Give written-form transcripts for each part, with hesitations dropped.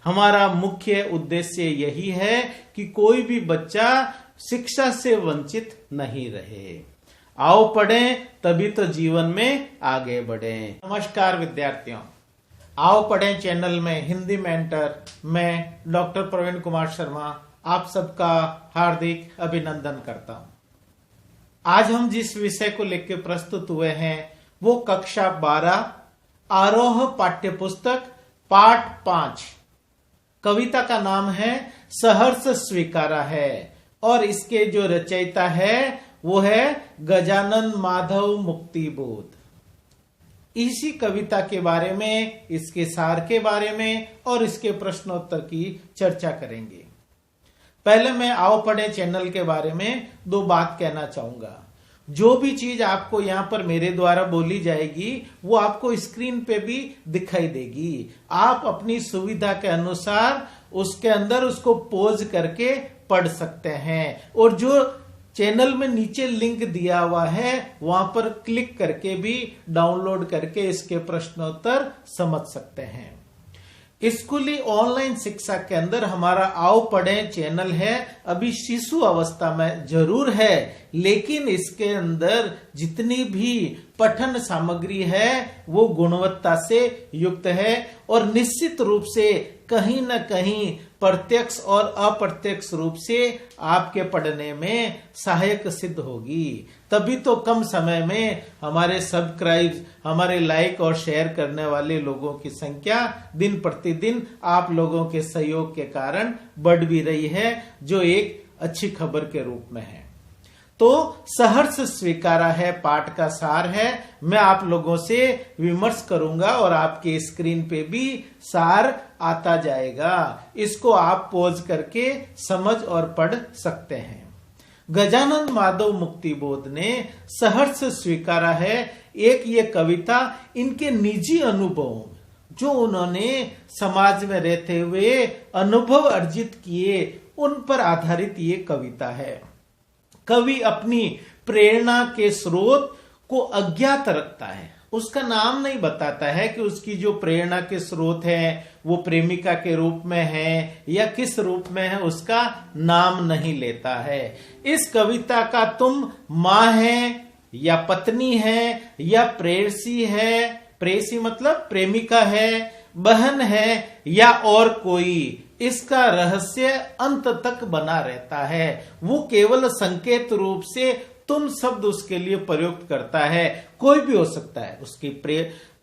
हमारा मुख्य उद्देश्य यही है कि कोई भी बच्चा शिक्षा से वंचित नहीं रहे। आओ पढ़ें, तभी तो जीवन में आगे बढ़ें। नमस्कार विद्यार्थियों, आओ पढ़ें चैनल में हिंदी मेंटर मैं डॉक्टर प्रवीण कुमार शर्मा आप सबका हार्दिक अभिनंदन करता हूं। आज हम जिस विषय को लेकर प्रस्तुत हुए हैं वो कक्षा 12 आरोह पाठ्यपुस्तक पाठ 5। कविता का नाम है सहर्ष स्वीकारा है और इसके जो रचयिता है वो है गजानन माधव मुक्तिबोध। इसी कविता के बारे में, इसके सार के बारे में और इसके प्रश्नोत्तर की चर्चा करेंगे। पहले मैं आओ पढ़े चैनल के बारे में 2 बात कहना चाहूंगा। जो भी चीज आपको यहाँ पर मेरे द्वारा बोली जाएगी वो आपको स्क्रीन पे भी दिखाई देगी। आप अपनी सुविधा के अनुसार उसके अंदर उसको पोज करके पढ़ सकते हैं और जो चैनल में नीचे लिंक दिया हुआ है वहां पर क्लिक करके भी डाउनलोड करके इसके प्रश्नोत्तर समझ सकते हैं। स्कूली ऑनलाइन शिक्षा के अंदर हमारा आओ पढ़ें चैनल है, अभी शिशु अवस्था में जरूर है, लेकिन इसके अंदर जितनी भी पठन सामग्री है वो गुणवत्ता से युक्त है और निश्चित रूप से कहीं न कहीं प्रत्यक्ष और अप्रत्यक्ष रूप से आपके पढ़ने में सहायक सिद्ध होगी। तभी तो कम समय में हमारे सब्सक्राइब, हमारे लाइक और शेयर करने वाले लोगों की संख्या दिन प्रतिदिन आप लोगों के सहयोग के कारण बढ़ भी रही है, जो एक अच्छी खबर के रूप में है। तो सहर्ष स्वीकारा है पाठ का सार है। मैं आप लोगों से विमर्श करूंगा और आपके स्क्रीन पे भी सार आता जाएगा। इसको आप पोज करके समझ और पढ़ सकते हैं। गजानन माधव मुक्तिबोध ने सहर्ष स्वीकारा है एक ये कविता इनके निजी अनुभवों जो उन्होंने समाज में रहते हुए अनुभव अर्जित किए उन पर आधारित ये कविता है। कवि अपनी प्रेरणा के स्रोत को अज्ञात रखता है, उसका नाम नहीं बताता है कि उसकी जो प्रेरणा के स्रोत है वो प्रेमिका के रूप में है या किस रूप में है, उसका नाम नहीं लेता है। इस कविता का तुम माँ है या पत्नी है या प्रेयसी है, प्रेयसी मतलब प्रेमिका है, बहन है या और कोई, इसका रहस्य अंत तक बना रहता है। वो केवल संकेत रूप से तुम शब्द उसके लिए प्रयुक्त करता है। कोई भी हो सकता है, उसकी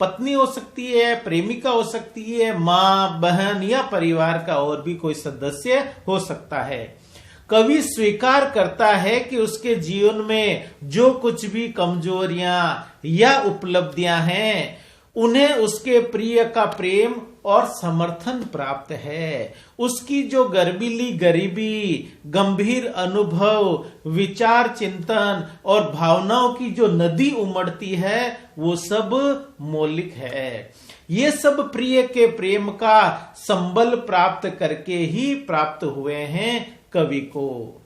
पत्नी हो सकती है, प्रेमिका हो सकती है, माँ, बहन या परिवार का और भी कोई सदस्य हो सकता है। कवि स्वीकार करता है कि उसके जीवन में जो कुछ भी कमजोरियां या उपलब्धियां हैं उन्हें उसके प्रिय का प्रेम और समर्थन प्राप्त है। उसकी जो गर्वीली गरीबी, गंभीर अनुभव, विचार, चिंतन और भावनाओं की जो नदी उमड़ती है वो सब मौलिक है। ये सब प्रिय के प्रेम का संबल प्राप्त करके ही प्राप्त हुए हैं कवि को।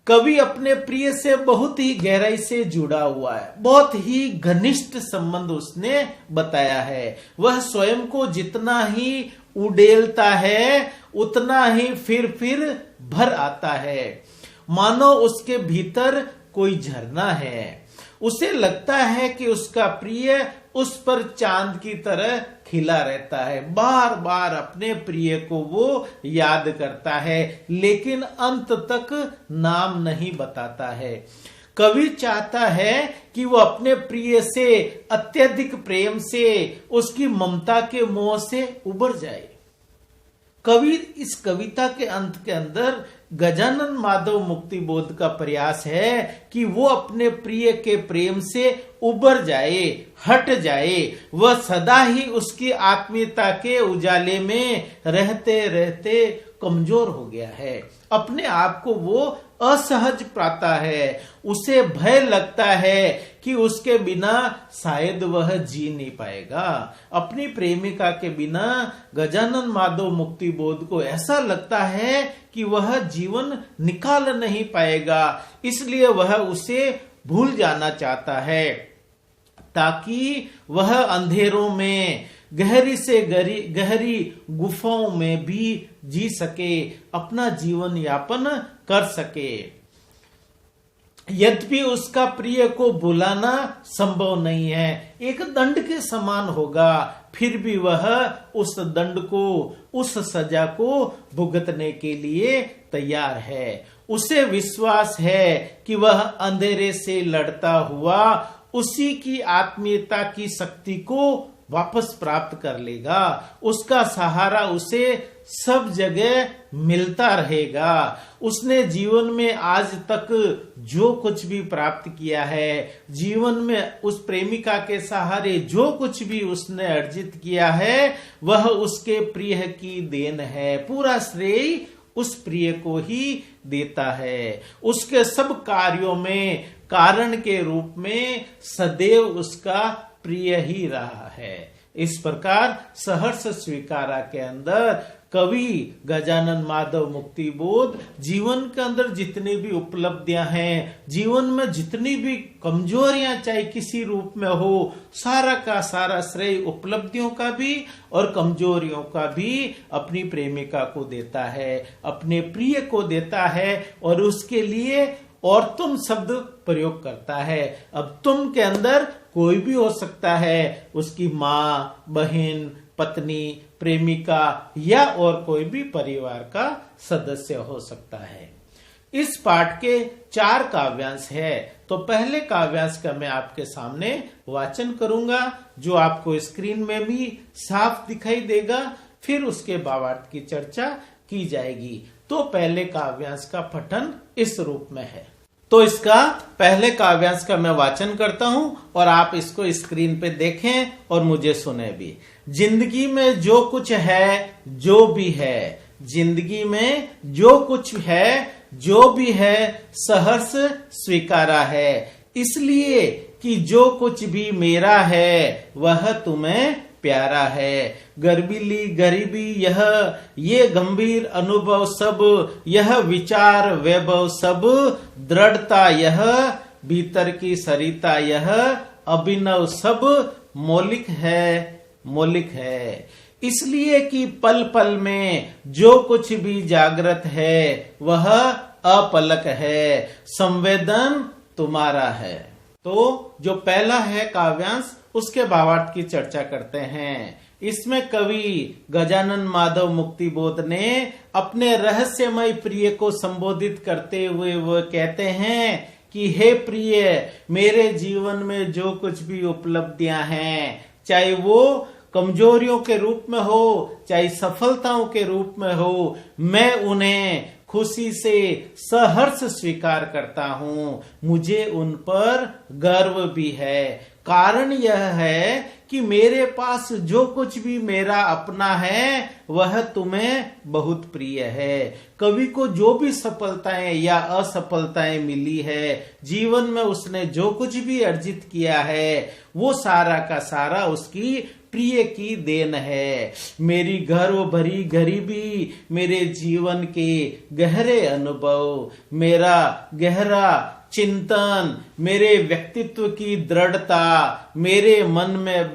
कवि अपने प्रिय से बहुत ही गहराई से जुड़ा हुआ है, बहुत ही घनिष्ठ संबंध उसने बताया है। वह स्वयं को जितना ही उड़ेलता है उतना ही फिर भर आता है, मानो उसके भीतर कोई झरना है। उसे लगता है कि उसका प्रिय उस पर चांद की तरह खिला रहता है। बार बार अपने प्रिय को वो याद करता है लेकिन अंत तक नाम नहीं बताता है। कवि चाहता है कि वो अपने प्रिय से अत्यधिक प्रेम से, उसकी ममता के मोह से उबर जाए। कवि इस कविता के अंत के अंदर गजानन माधव मुक्तिबोध का प्रयास है कि वो अपने प्रिय के प्रेम से उबर जाए, हट जाए। वह सदा ही उसकी आत्मीयता के उजाले में रहते रहते कमजोर हो गया है। अपने आप को वो असहज पाता है, उसे भय लगता है कि उसके बिना शायद वह जी नहीं पाएगा। अपनी प्रेमिका के बिना गजानन माधव मुक्तिबोध को ऐसा लगता है कि वह जीवन निकाल नहीं पाएगा, इसलिए वह उसे भूल जाना चाहता है ताकि वह अंधेरों में गहरी से गहरी गुफाओं में भी जी सके, अपना जीवन यापन कर सके। यद्यपि उसका प्रिय को बुलाना संभव नहीं है, एक दंड के समान होगा, फिर भी वह उस दंड को, उस सजा को भुगतने के लिए तैयार है। उसे विश्वास है कि वह अंधेरे से लड़ता हुआ उसी की आत्मीयता की शक्ति को वापस प्राप्त कर लेगा। उसका सहारा उसे सब जगह मिलता रहेगा। उसने जीवन में आज तक जो कुछ भी प्राप्त किया है, जीवन में उस प्रेमिका के सहारे जो कुछ भी उसने अर्जित किया है, वह उसके प्रिय की देन है। पूरा श्रेय उस प्रिय को ही देता है। उसके सब कार्यों में कारण के रूप में सदैव उसका प्रिय ही रहा है। इस प्रकार सहर्ष स्वीकारा के अंदर कवि गजानन माधव मुक्तिबोध जीवन के अंदर जितनी भी उपलब्धियां हैं, जीवन में जितनी भी कमजोरियां चाहे किसी रूप में हो, सारा का सारा श्रेय उपलब्धियों का भी और कमजोरियों का भी अपनी प्रेमिका को देता है, अपने प्रिय को देता है और उसके लिए और तुम शब्द प्रयोग करता है। अब तुम के अंदर कोई भी हो सकता है, उसकी माँ, बहन, पत्नी, प्रेमिका या और कोई भी परिवार का सदस्य हो सकता है। इस पाठ के 4 काव्यांश है, तो पहले काव्यांश का मैं आपके सामने वाचन करूंगा, जो आपको स्क्रीन में भी साफ दिखाई देगा। फिर उसके भावार्थ की चर्चा की जाएगी। तो पहले काव्यांश का पठन इस रूप में है। तो इसका पहले काव्यांश का मैं वाचन करता हूं और आप इसको स्क्रीन पे देखें और मुझे सुने भी। जिंदगी में जो कुछ है, जो भी है, जिंदगी में जो कुछ है, जो भी है, सहर्ष स्वीकारा है, इसलिए कि जो कुछ भी मेरा है वह तुम्हें प्यारा है। गर्बीली गरीबी यह, ये गंभीर अनुभव सब, यह विचार वैभव सब, दृढ़ता यह, भीतर की सरिता यह, अभिनव सब मौलिक है, मौलिक है। इसलिए कि पल पल में जो कुछ भी जागृत है वह अपलक है, संवेदन तुम्हारा है। तो जो पहला है काव्यांश, उसके भावार्थ की चर्चा करते हैं। इसमें कवि गजानन माधव मुक्तिबोध ने अपने रहस्यमय प्रिय को संबोधित करते हुए वो कहते हैं कि हे प्रिय, मेरे जीवन में जो कुछ भी उपलब्धियां हैं, चाहे वो कमजोरियों के रूप में हो, चाहे सफलताओं के रूप में हो, मैं उन्हें खुशी से सहर्ष स्वीकार करता हूँ। मुझे उन पर गर्व भी है। कारण यह है कि मेरे पास जो कुछ भी मेरा अपना है वह तुम्हें बहुत प्रिय है। कवि को जो भी सफलताएं या असफलताएं मिली है, जीवन में उसने जो कुछ भी अर्जित किया है, वो सारा का सारा उसकी प्रिय की देन है। मेरी गर्व भरी गरीबी, मेरे जीवन के गहरे अनुभव, मेरा गहरा चिंतन, मेरे व्यक्तित्व की दृढ़ता, मेरे मन में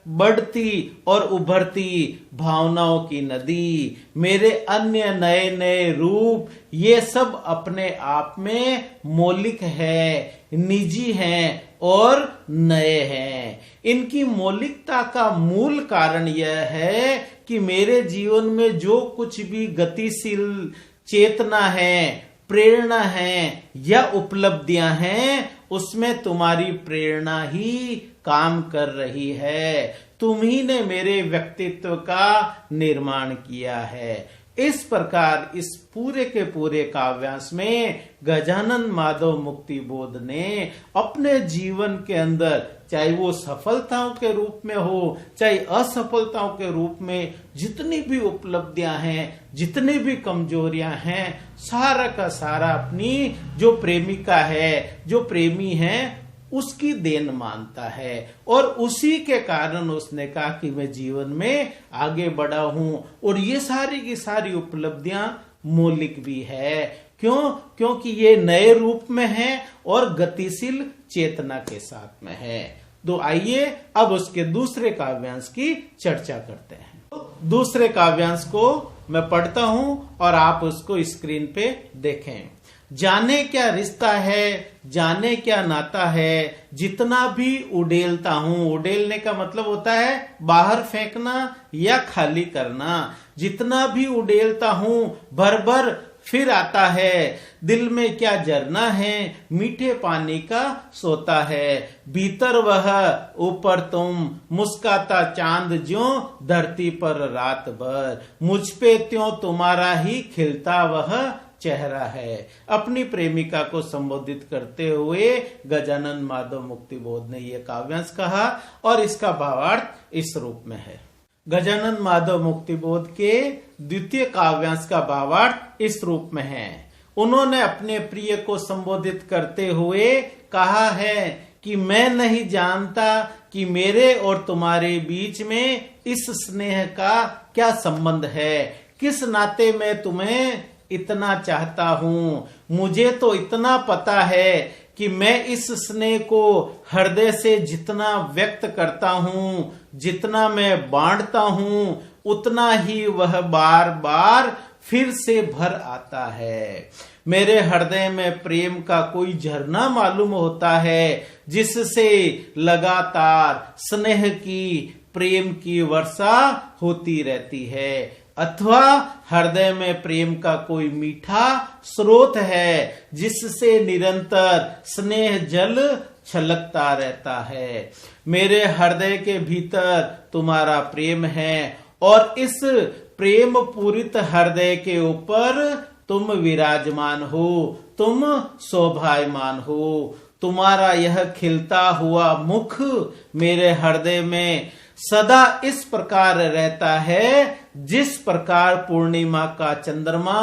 बढ़ती और उभरती भावनाओं की नदी, मेरे अन्य नए नए रूप, ये सब अपने आप में मौलिक है, निजी हैं और नए हैं। इनकी मौलिकता का मूल कारण यह है कि मेरे जीवन में जो कुछ भी गतिशील चेतना है, प्रेरणा है या उपलब्धियां हैं, उसमें तुम्हारी प्रेरणा ही काम कर रही है। तुम ही ने मेरे व्यक्तित्व का निर्माण किया है। इस प्रकार इस पूरे के पूरे काव्यांश में गजानन माधव मुक्तिबोध ने अपने जीवन के अंदर, चाहे वो सफलताओं के रूप में हो, चाहे असफलताओं के रूप में, जितनी भी उपलब्धियां हैं, जितनी भी कमजोरियां हैं, सारा का सारा अपनी जो प्रेमिका है, जो प्रेमी है, उसकी देन मानता है। और उसी के कारण उसने कहा कि मैं जीवन में आगे बढ़ा हूं और ये सारी की सारी उपलब्धियां मौलिक भी है। क्यों? क्योंकि ये नए रूप में है और गतिशील चेतना के साथ में है। तो आइए अब उसके दूसरे काव्यांश की चर्चा करते हैं। दूसरे काव्यांश को मैं पढ़ता हूं और आप उसको स्क्रीन पे देखें। जाने क्या रिश्ता है, जाने क्या नाता है, जितना भी उड़ेलता हूं। उड़ेलने का मतलब होता है बाहर फेंकना या खाली करना। जितना भी उड़ेलता हूं भर भर फिर आता है। दिल में क्या जरना है, मीठे पानी का सोता है। भीतर वह ऊपर तुम, मुस्काता चांद ज्यों धरती पर रात भर। मुझ पे त्यों तुम्हारा ही खिलता वह चेहरा है। अपनी प्रेमिका को संबोधित करते हुए गजानन माधव मुक्तिबोध ने यह काव्यांश कहा और इसका भावार्थ इस रूप में है। गजानन माधव मुक्तिबोध के द्वितीय काव्यांश का भावार्थ इस रूप में है। उन्होंने अपने प्रिय को संबोधित करते हुए कहा है कि मैं नहीं जानता कि मेरे और तुम्हारे बीच में इस स्नेह का क्या संबंध है, किस नाते मैं तुम्हें इतना चाहता हूं। मुझे तो इतना पता है कि मैं इस स्नेह को हृदय से जितना व्यक्त करता हूं, जितना मैं बांटता हूं, उतना ही वह बार बार फिर से भर आता है। मेरे हृदय में प्रेम का कोई झरना मालूम होता है, जिससे लगातार स्नेह की, प्रेम की वर्षा होती रहती है। अथवा हृदय में प्रेम का कोई मीठा स्रोत है, जिससे निरंतर स्नेह जल छलकता रहता है। मेरे हृदय के भीतर तुम्हारा प्रेम है और इस प्रेम पूरित हृदय के ऊपर तुम विराजमान हो, तुम शोभायमान हो। तुम्हारा यह खिलता हुआ मुख मेरे हृदय में सदा इस प्रकार रहता है, जिस प्रकार पूर्णिमा का चंद्रमा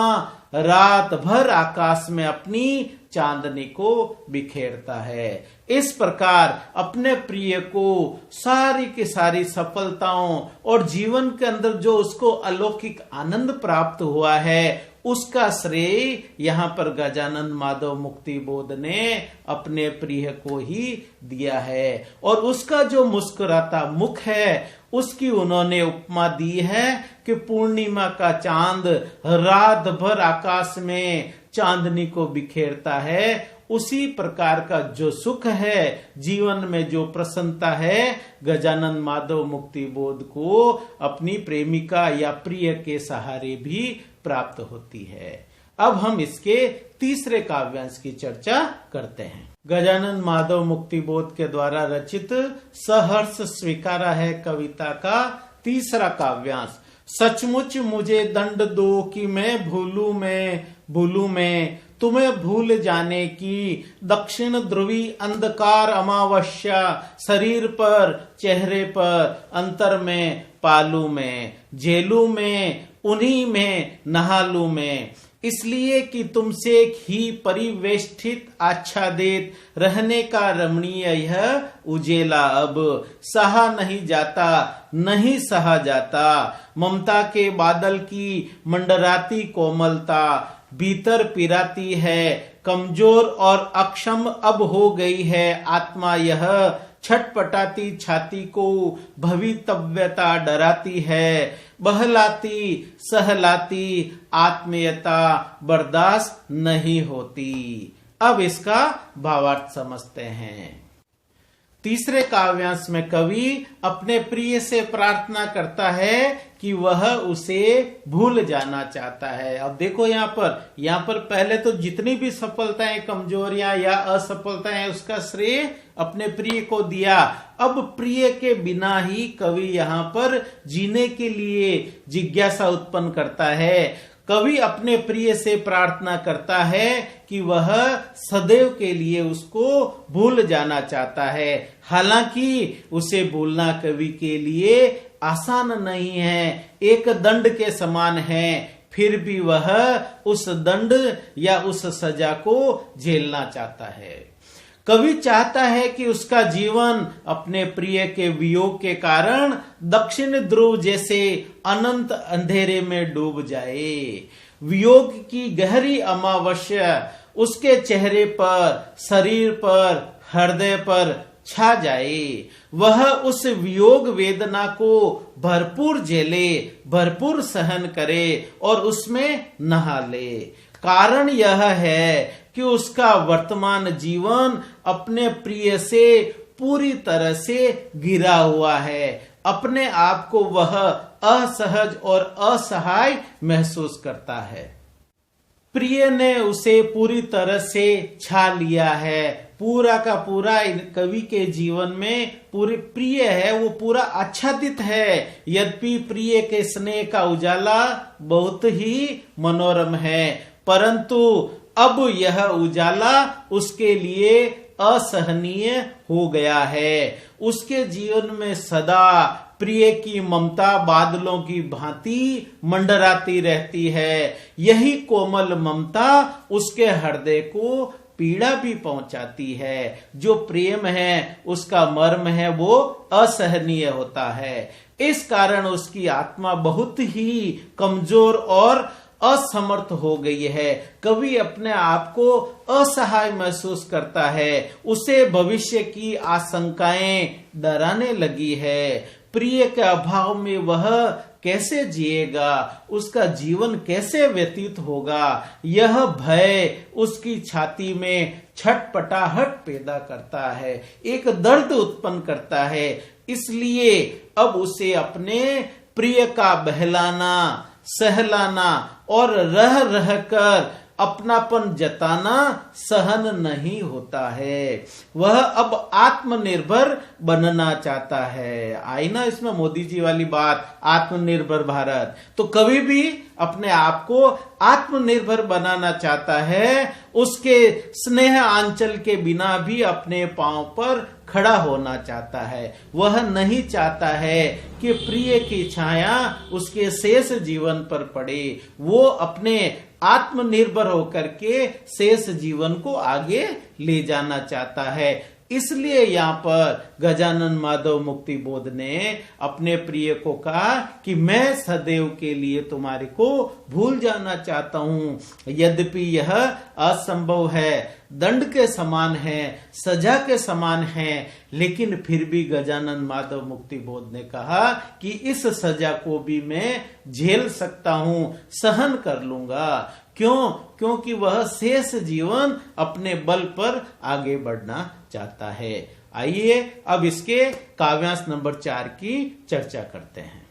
रात भर आकाश में अपनी चांदनी को बिखेरता है। इस प्रकार अपने प्रिय को सारी की सारी सफलताओं और जीवन के अंदर जो उसको अलौकिक आनंद प्राप्त हुआ है, उसका श्रेय यहाँ पर गजानन माधव मुक्तिबोध ने अपने प्रिय को ही दिया है। और उसका जो मुस्कुराता मुख है, उसकी उन्होंने उपमा दी है कि पूर्णिमा का चांद रात भर आकाश में चांदनी को बिखेरता है। उसी प्रकार का जो सुख है, जीवन में जो प्रसन्नता है, गजानन माधव मुक्तिबोध को अपनी प्रेमिका या प्रिय के सहारे भी प्राप्त होती है। अब हम इसके तीसरे काव्यांश की चर्चा करते हैं। गजानन माधव मुक्तिबोध के द्वारा रचित सहर्ष स्वीकारा है कविता का तीसरा काव्यांश। सचमुच मुझे दंड दो कि मैं भूलूं मैं तुम्हें भूल जाने की। दक्षिण ध्रुवी अंधकार अमावस्या शरीर पर, चेहरे पर, अंतर में पालू में, झेलू में, उन्हीं में नहालू में। इसलिए कि तुमसे ही परिवेष्टित आच्छादित रहने का रमणीय यह उजेला अब सहा नहीं जाता, नहीं सहा जाता। ममता के बादल की मंडराती कोमलता भीतर पिराती है, कमजोर और अक्षम अब हो गई है आत्मा यह। छटपटाती छाती को भवितव्यता डराती है, बहलाती सहलाती आत्मीयता बर्दाश्त नहीं होती। अब इसका भावार्थ समझते हैं। तीसरे काव्यांश में कवि अपने प्रिय से प्रार्थना करता है कि वह उसे भूल जाना चाहता है। अब देखो यहाँ पर पहले तो जितनी भी सफलताएं, कमजोरियां या असफलताएं, उसका श्रेय अपने प्रिय को दिया। अब प्रिय के बिना ही कवि यहाँ पर जीने के लिए जिज्ञासा उत्पन्न करता है। कवि अपने प्रिय से प्रार्थना करता है कि वह सदैव के लिए उसको भूल जाना चाहता है। हालांकि उसे भूलना कवि के लिए आसान नहीं है, एक दंड के समान है। फिर भी वह उस दंड या उस सजा को झेलना चाहता है। कवि चाहता है कि उसका जीवन अपने प्रिय के वियोग के कारण दक्षिण ध्रुव जैसे अनंत अंधेरे में डूब जाए। वियोग की गहरी अमावस्या उसके चेहरे पर, शरीर पर, हृदय पर छा जाए। वह उस वियोग वेदना को भरपूर झेले, भरपूर सहन करे और उसमें नहा ले। कारण यह है कि उसका वर्तमान जीवन अपने प्रिय से पूरी तरह से घिरा हुआ है। अपने आप को वह असहज और असहाय महसूस करता है। प्रिय ने उसे पूरी तरह से छा लिया है। पूरा का पूरा कवि के जीवन में पूरी प्रिय है, वो पूरा आच्छादित है। यद्यपि प्रिय के स्नेह का उजाला बहुत ही मनोरम है, परंतु अब यह उजाला उसके लिए असहनीय हो गया है। उसके जीवन में सदा प्रिय की ममता बादलों की भांति मंडराती रहती है। यही कोमल ममता उसके हृदय को पीड़ा भी पहुंचाती है। जो प्रेम है उसका मर्म है वो असहनीय होता है। इस कारण उसकी आत्मा बहुत ही कमजोर और असमर्थ हो गई है। कवि अपने आप को असहाय महसूस करता है। उसे भविष्य की आशंकाएं डराने लगी है। प्रिय के अभाव में वह कैसे जिएगा, उसका जीवन कैसे व्यतीत होगा, यह भय उसकी छाती में छटपटाहट पैदा करता है, एक दर्द उत्पन्न करता है। इसलिए अब उसे अपने प्रिय का बहलाना, सहलाना और रह रह कर अपनापन जताना सहन नहीं होता है। वह अब आत्मनिर्भर बनना चाहता है। आई ना इसमें मोदी जी वाली बात, आत्मनिर्भर भारत। तो कभी भी अपने आप को आत्मनिर्भर बनाना चाहता है। उसके स्नेह आंचल के बिना भी अपने पांव पर खड़ा होना चाहता है। वह नहीं चाहता है कि प्रिय की छाया उसके शेष जीवन पर पड़े। वो अपने आत्मनिर्भर होकर के शेष जीवन को आगे ले जाना चाहता है। इसलिए यहाँ पर गजानन माधव मुक्ति बोध ने अपने प्रिय को कहा कि मैं सदैव के लिए तुम्हारे को भूल जाना चाहता हूँ। यद्यपि यह असंभव है, दंड के समान है, सजा के समान है, लेकिन फिर भी गजानन माधव मुक्ति बोध ने कहा कि इस सजा को भी मैं झेल सकता हूँ, सहन कर लूंगा। क्यों? क्योंकि वह शेष जीवन अपने बल पर आगे बढ़ना चाहता है। आइए अब इसके काव्यांश नंबर 4 की चर्चा करते हैं।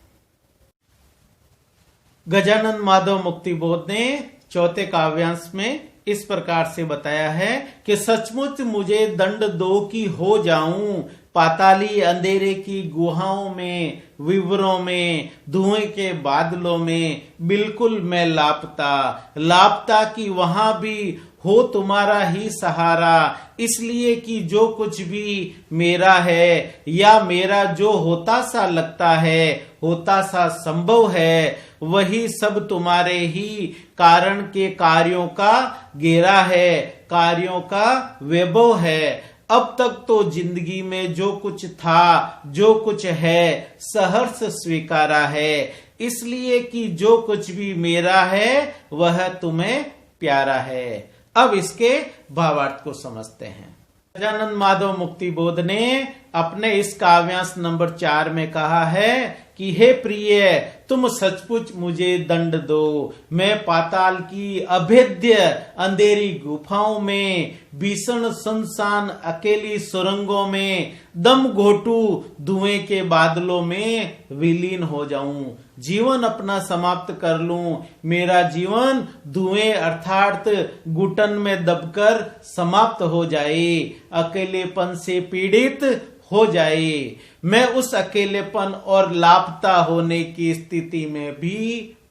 गजानन माधव मुक्ति बोध ने चौथे काव्यांश में इस प्रकार से बताया है कि सचमुच मुझे दंड दो कि हो जाऊं पाताली अंधेरे की गुहाओं में, विवरों में, धुएं के बादलों में, बिल्कुल मैं लापता, लापता कि वहां भी हो तुम्हारा ही सहारा। इसलिए कि जो कुछ भी मेरा है या मेरा जो होता सा लगता है, होता सा संभव है, वही सब तुम्हारे ही कारण के कार्यों का घेरा है, कार्यों का वैभव है। अब तक तो जिंदगी में जो कुछ था, जो कुछ है, सहर्ष स्वीकारा है। इसलिए कि जो कुछ भी मेरा है वह तुम्हें प्यारा है। अब इसके भावार्थ को समझते हैं। गजानन माधव मुक्ति बोध ने अपने इस काव्यांश नंबर 4 में कहा है कि हे प्रिय, तुम सचमुच मुझे दंड दो। मैं पाताल की अभेद्य अंधेरी गुफाओं में, भीषण सुनसान अकेली सुरंगों में, दम घोटू धुएं के बादलों में विलीन हो जाऊं, जीवन अपना समाप्त कर लूं। मेरा जीवन धुएं अर्थात घुटन में दबकर समाप्त हो जाए, अकेलेपन से पीड़ित हो जाए। मैं उस अकेलेपन और लापता होने की स्थिति में भी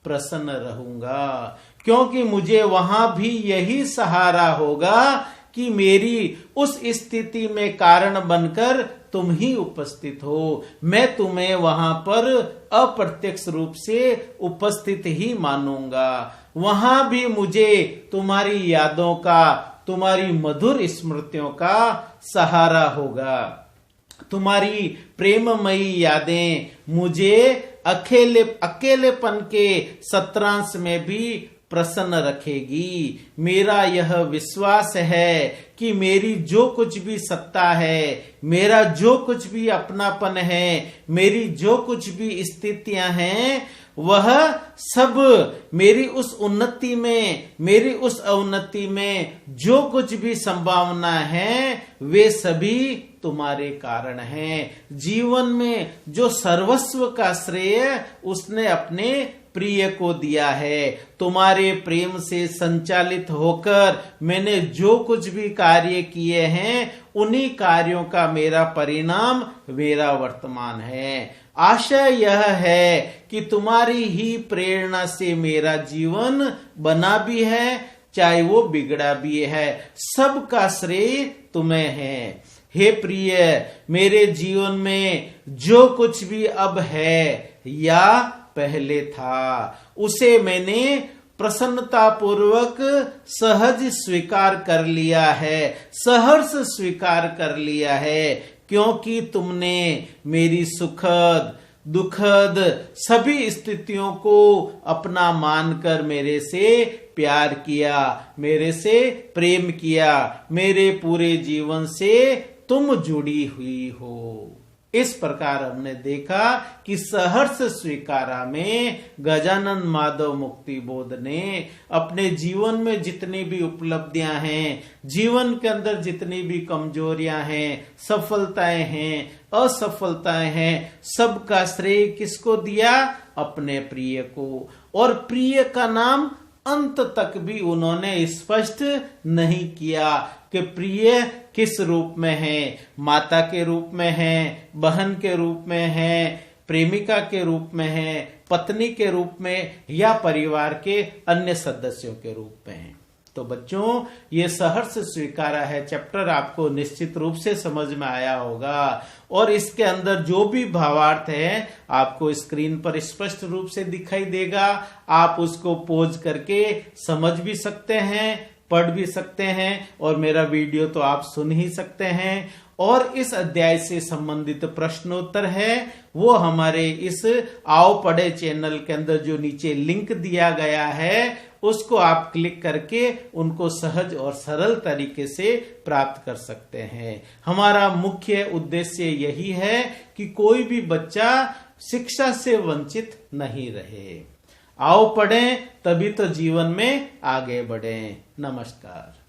प्रसन्न रहूंगा, क्योंकि मुझे वहां भी यही सहारा होगा कि मेरी उस स्थिति में कारण बनकर तुम ही उपस्थित हो। मैं तुम्हें वहां पर अप्रत्यक्ष रूप से उपस्थित ही मानूंगा। वहां भी मुझे तुम्हारी यादों का, तुम्हारी मधुर स्मृतियों का सहारा होगा। तुम्हारी प्रेममयी यादें मुझे अकेलेपन के सत्रांश में भी प्रसन्न रखेगी। मेरा यह विश्वास है कि मेरी जो कुछ भी सत्ता है, मेरा जो कुछ भी अपनापन है, मेरी जो कुछ भी स्थितियां हैं, वह सब मेरी उस उन्नति में, मेरी उस अवनति में जो कुछ भी संभावना है, वे सभी तुम्हारे कारण हैं। जीवन में जो सर्वस्व का श्रेय उसने अपने प्रिय को दिया है। तुम्हारे प्रेम से संचालित होकर मैंने जो कुछ भी कार्य किए हैं, उन्हीं कार्यों का मेरा परिणाम मेरा वर्तमान है। आशा यह है कि तुम्हारी ही प्रेरणा से मेरा जीवन बना भी है, चाहे वो बिगड़ा भी है। सबका श्रेय तुम्हें है। हे प्रिय, मेरे जीवन में जो कुछ भी अब है या पहले था, उसे मैंने प्रसन्नता पूर्वक सहज स्वीकार कर लिया है, सहर्ष स्वीकार कर लिया है, क्योंकि तुमने मेरी सुखद दुखद सभी स्थितियों को अपना मानकर मेरे से प्यार किया, मेरे से प्रेम किया, मेरे पूरे जीवन से तुम जुड़ी हुई हो। इस प्रकार हमने देखा कि सहर्ष स्वीकारा में गजानन माधव मुक्ति बोध ने अपने जीवन में जितनी भी उपलब्धियां हैं, जीवन के अंदर जितनी भी कमजोरियां हैं, सफलताएं हैं, असफलताएं हैं, सबका श्रेय किसको दिया? अपने प्रिय को। और प्रिय का नाम अंत तक भी उन्होंने स्पष्ट नहीं किया कि प्रिय किस रूप में है, माता के रूप में है, बहन के रूप में है, प्रेमिका के रूप में है, पत्नी के रूप में, या परिवार के अन्य सदस्यों के रूप में है। तो बच्चों, ये सहर्ष स्वीकारा है चैप्टर आपको निश्चित रूप से समझ में आया होगा, और इसके अंदर जो भी भावार्थ है आपको स्क्रीन पर स्पष्ट रूप से दिखाई देगा। आप उसको पॉज करके समझ भी सकते हैं, पढ़ भी सकते हैं, और मेरा वीडियो तो आप सुन ही सकते हैं। और इस अध्याय से संबंधित प्रश्नोत्तर है वो हमारे इस आओ पढ़े चैनल के अंदर जो नीचे लिंक दिया गया है, उसको आप क्लिक करके उनको सहज और सरल तरीके से प्राप्त कर सकते हैं। हमारा मुख्य उद्देश्य यही है कि कोई भी बच्चा शिक्षा से वंचित नहीं रहे। आओ पढ़ें, तभी तो जीवन में आगे बढ़ें। नमस्कार।